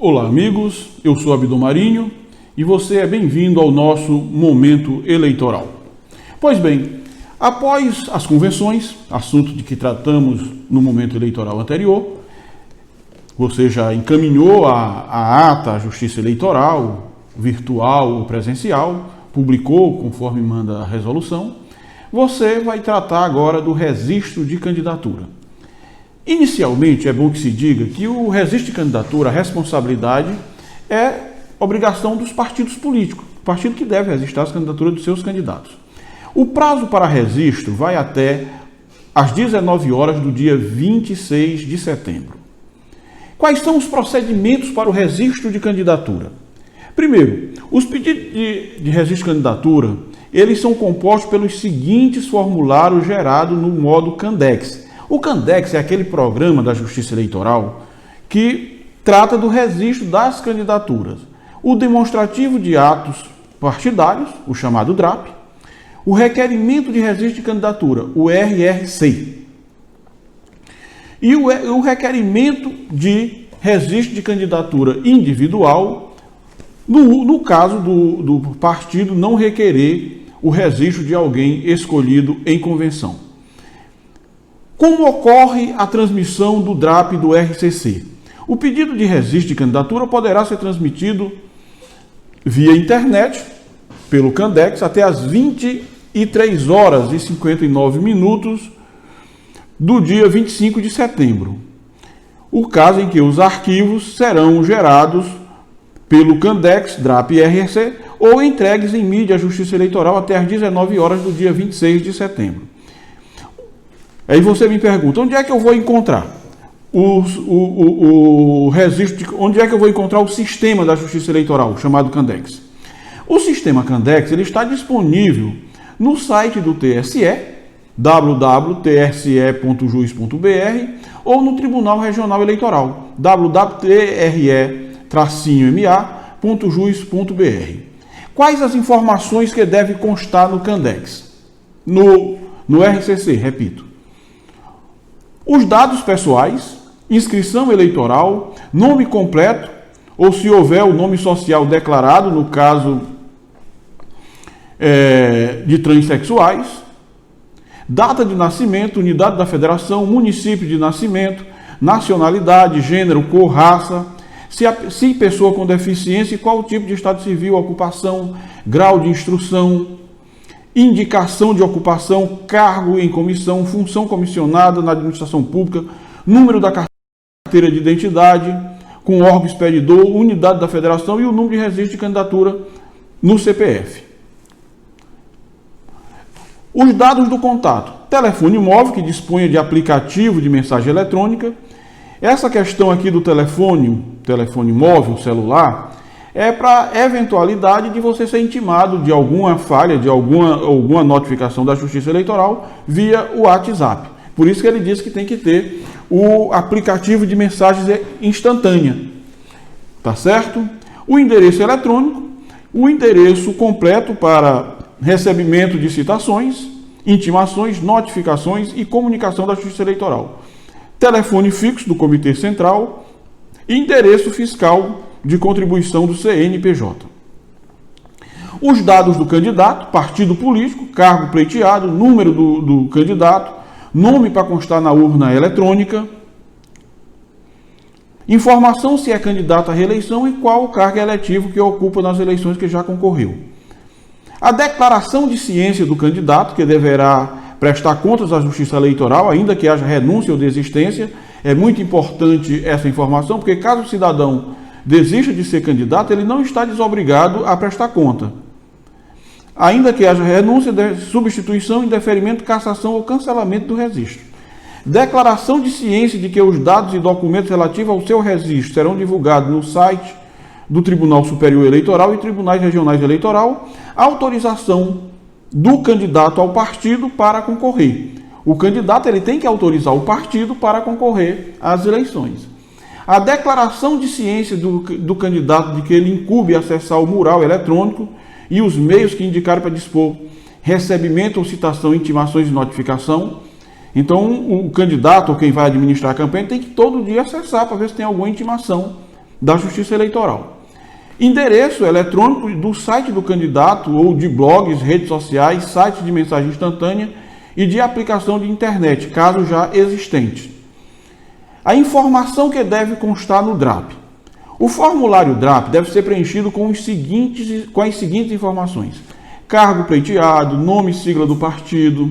Olá amigos, eu sou Abdon Marinho e você é bem-vindo ao nosso momento eleitoral. Pois bem, após as convenções, assunto de que tratamos no momento eleitoral anterior, você já encaminhou a ata à Justiça Eleitoral, virtual ou presencial, publicou conforme manda a resolução. Você vai tratar agora do registro de candidatura. Inicialmente, é bom que se diga que o registro de candidatura, a responsabilidade é obrigação dos partidos políticos, o partido que deve registrar as candidaturas dos seus candidatos. O prazo para registro vai até às 19 horas do dia 26 de setembro. Quais são os procedimentos para o registro de candidatura? Primeiro, os pedidos de registro de candidatura, eles são compostos pelos seguintes formulários gerados no modo Candex. O Candex é aquele programa da Justiça Eleitoral que trata do registro das candidaturas. O demonstrativo de atos partidários, o chamado DRAP, o requerimento de registro de candidatura, o RRC, e o requerimento de registro de candidatura individual, no caso do partido não requerer o registro de alguém escolhido em convenção. Como ocorre a transmissão do DRAP e do RCC? O pedido de registro de candidatura poderá ser transmitido via internet, pelo Candex, até às 23 horas e 59 minutos do dia 25 de setembro. O caso em que os arquivos serão gerados pelo Candex, DRAP e RCC ou entregues em mídia à Justiça Eleitoral até às 19 horas do dia 26 de setembro. Aí você me pergunta, onde é que eu vou encontrar o registro, onde é que eu vou encontrar o sistema da Justiça Eleitoral, chamado Candex? O sistema Candex ele está disponível no site do TSE, www.tse.jus.br, ou no Tribunal Regional Eleitoral, www.tre-ma.jus.br. Quais as informações que devem constar no Candex? No RCC, repito. Os dados pessoais, inscrição eleitoral, nome completo, ou se houver o nome social declarado, no caso de transexuais, data de nascimento, unidade da federação, município de nascimento, nacionalidade, gênero, cor, raça, se pessoa com deficiência e qual tipo de estado civil, ocupação, grau de instrução, indicação de ocupação, cargo em comissão, função comissionada na administração pública, número da carteira de identidade, com órgão expedidor, unidade da federação e o número de registro de candidatura no CPF. Os dados do contato, telefone móvel que disponha de aplicativo de mensagem eletrônica. Essa questão aqui do telefone móvel, celular, é para eventualidade de você ser intimado de alguma falha, de alguma notificação da Justiça Eleitoral via o WhatsApp. Por isso que ele diz que tem que ter o aplicativo de mensagens instantânea. Tá certo? O endereço eletrônico, o endereço completo para recebimento de citações, intimações, notificações e comunicação da Justiça Eleitoral. Telefone fixo do Comitê Central e endereço fiscal de contribuição do CNPJ. Os dados do candidato, partido político, cargo pleiteado, número do candidato, nome para constar na urna eletrônica, informação se é candidato à reeleição e qual o cargo eletivo que ocupa nas eleições que já concorreu. A declaração de ciência do candidato, que deverá prestar contas à Justiça Eleitoral, ainda que haja renúncia ou desistência. É muito importante essa informação, porque caso o cidadão desista de ser candidato, ele não está desobrigado a prestar conta. Ainda que haja renúncia, substituição, indeferimento, cassação ou cancelamento do registro. Declaração de ciência de que os dados e documentos relativos ao seu registro serão divulgados no site do Tribunal Superior Eleitoral e Tribunais Regionais Eleitoral. Autorização do candidato ao partido para concorrer. O candidato ele tem que autorizar o partido para concorrer às eleições. A declaração de ciência do candidato de que ele incumbe acessar o mural eletrônico e os meios que indicaram para dispor recebimento ou citação, intimações e notificação. Então, o candidato ou quem vai administrar a campanha tem que todo dia acessar para ver se tem alguma intimação da Justiça Eleitoral. Endereço eletrônico do site do candidato ou de blogs, redes sociais, sites de mensagem instantânea e de aplicação de internet, caso já existente. A informação que deve constar no DRAP. O formulário DRAP deve ser preenchido com as seguintes informações: cargo pleiteado, nome e sigla do partido.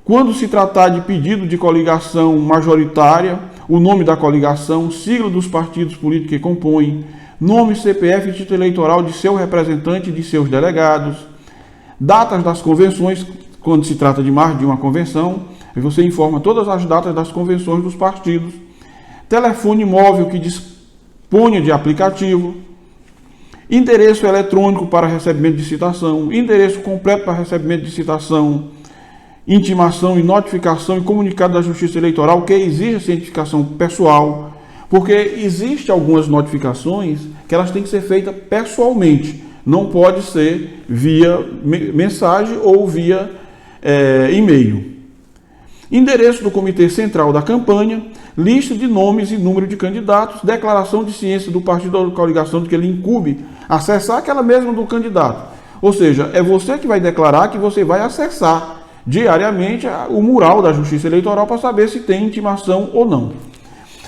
Quando se tratar de pedido de coligação majoritária, o nome da coligação, sigla dos partidos políticos que compõem, nome, CPF e título eleitoral de seu representante e de seus delegados, datas das convenções, quando se trata de mais de uma convenção, você informa todas as datas das convenções dos partidos, telefone móvel que disponha de aplicativo, endereço eletrônico para recebimento de citação, endereço completo para recebimento de citação, intimação e notificação e comunicado da Justiça Eleitoral que exige a cientificação pessoal, porque existem algumas notificações que elas têm que ser feitas pessoalmente, não pode ser via mensagem ou via e-mail. Endereço do Comitê Central da Campanha, lista de nomes e número de candidatos, declaração de ciência do partido ou coligação de que ele incumbe acessar aquela mesma do candidato. Ou seja, é você que vai declarar que você vai acessar diariamente o mural da Justiça Eleitoral para saber se tem intimação ou não.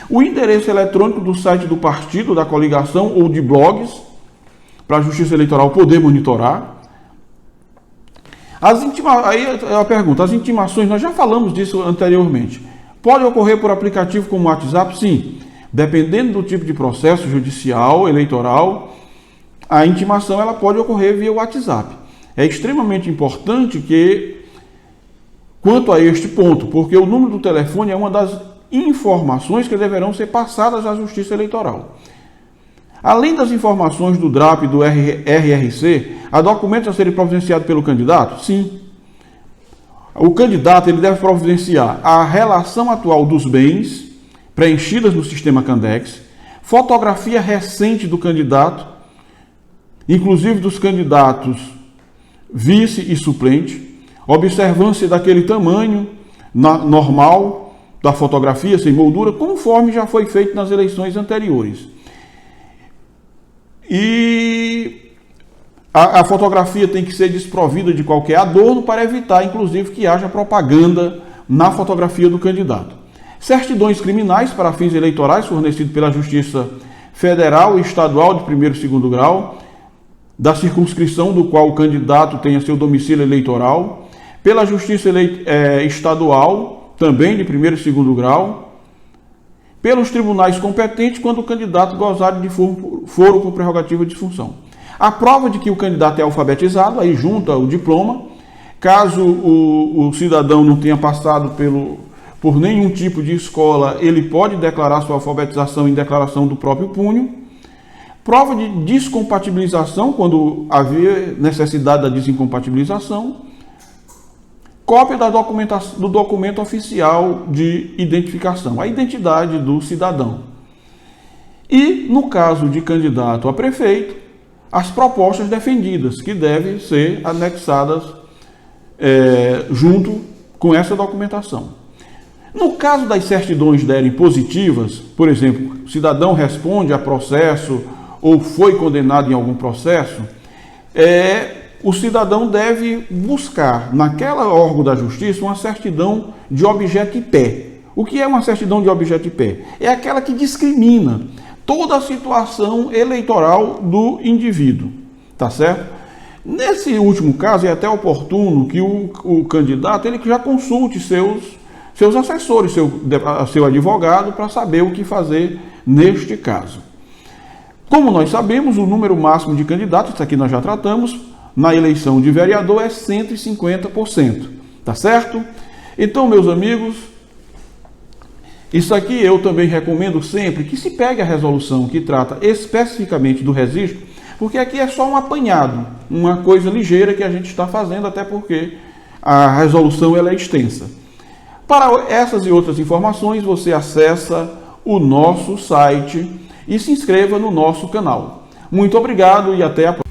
O endereço eletrônico do site do partido, da coligação ou de blogs, para a Justiça Eleitoral poder monitorar. Aí a pergunta, as intimações, nós já falamos disso anteriormente. Pode ocorrer por aplicativo como o WhatsApp? Sim. Dependendo do tipo de processo judicial, eleitoral, a intimação ela pode ocorrer via WhatsApp. É extremamente importante que, quanto a este ponto, porque o número do telefone é uma das informações que deverão ser passadas à Justiça Eleitoral. Além das informações do DRAP e do RRC, há documentos a serem providenciados pelo candidato? Sim. O candidato ele deve providenciar a relação atual dos bens, preenchidas no sistema Candex, fotografia recente do candidato, inclusive dos candidatos vice e suplente, observância daquele tamanho normal da fotografia, sem moldura, conforme já foi feito nas eleições anteriores. E a fotografia tem que ser desprovida de qualquer adorno para evitar, inclusive, que haja propaganda na fotografia do candidato. Certidões criminais para fins eleitorais fornecidos pela Justiça Federal e Estadual de primeiro e segundo grau, da circunscrição do qual o candidato tenha seu domicílio eleitoral, pela Justiça Estadual, também de primeiro e segundo grau, pelos tribunais competentes quando o candidato gozar de foro por prerrogativa de função. A prova de que o candidato é alfabetizado, aí junta o diploma. Caso o cidadão não tenha passado por nenhum tipo de escola, ele pode declarar sua alfabetização em declaração do próprio punho. Prova de descompatibilização, quando haver necessidade da desincompatibilização. Cópia do documento oficial de identificação, a identidade do cidadão. E, no caso de candidato a prefeito, as propostas defendidas, que devem ser anexadas junto com essa documentação. No caso das certidões derem positivas, por exemplo, o cidadão responde a processo ou foi condenado em algum processo, o cidadão deve buscar naquela órgão da justiça uma certidão de objeto em pé. O que é uma certidão de objeto em pé? É aquela que discrimina toda a situação eleitoral do indivíduo, tá certo? Nesse último caso, é até oportuno que o candidato ele já consulte seus assessores, seu advogado, para saber o que fazer neste caso. Como nós sabemos, o número máximo de candidatos, isso aqui nós já tratamos, na eleição de vereador é 150%, tá certo? Então, meus amigos, isso aqui eu também recomendo sempre que se pegue a resolução que trata especificamente do registro, porque aqui é só um apanhado, uma coisa ligeira que a gente está fazendo, até porque a resolução ela é extensa. Para essas e outras informações, você acessa o nosso site e se inscreva no nosso canal. Muito obrigado e até a próxima.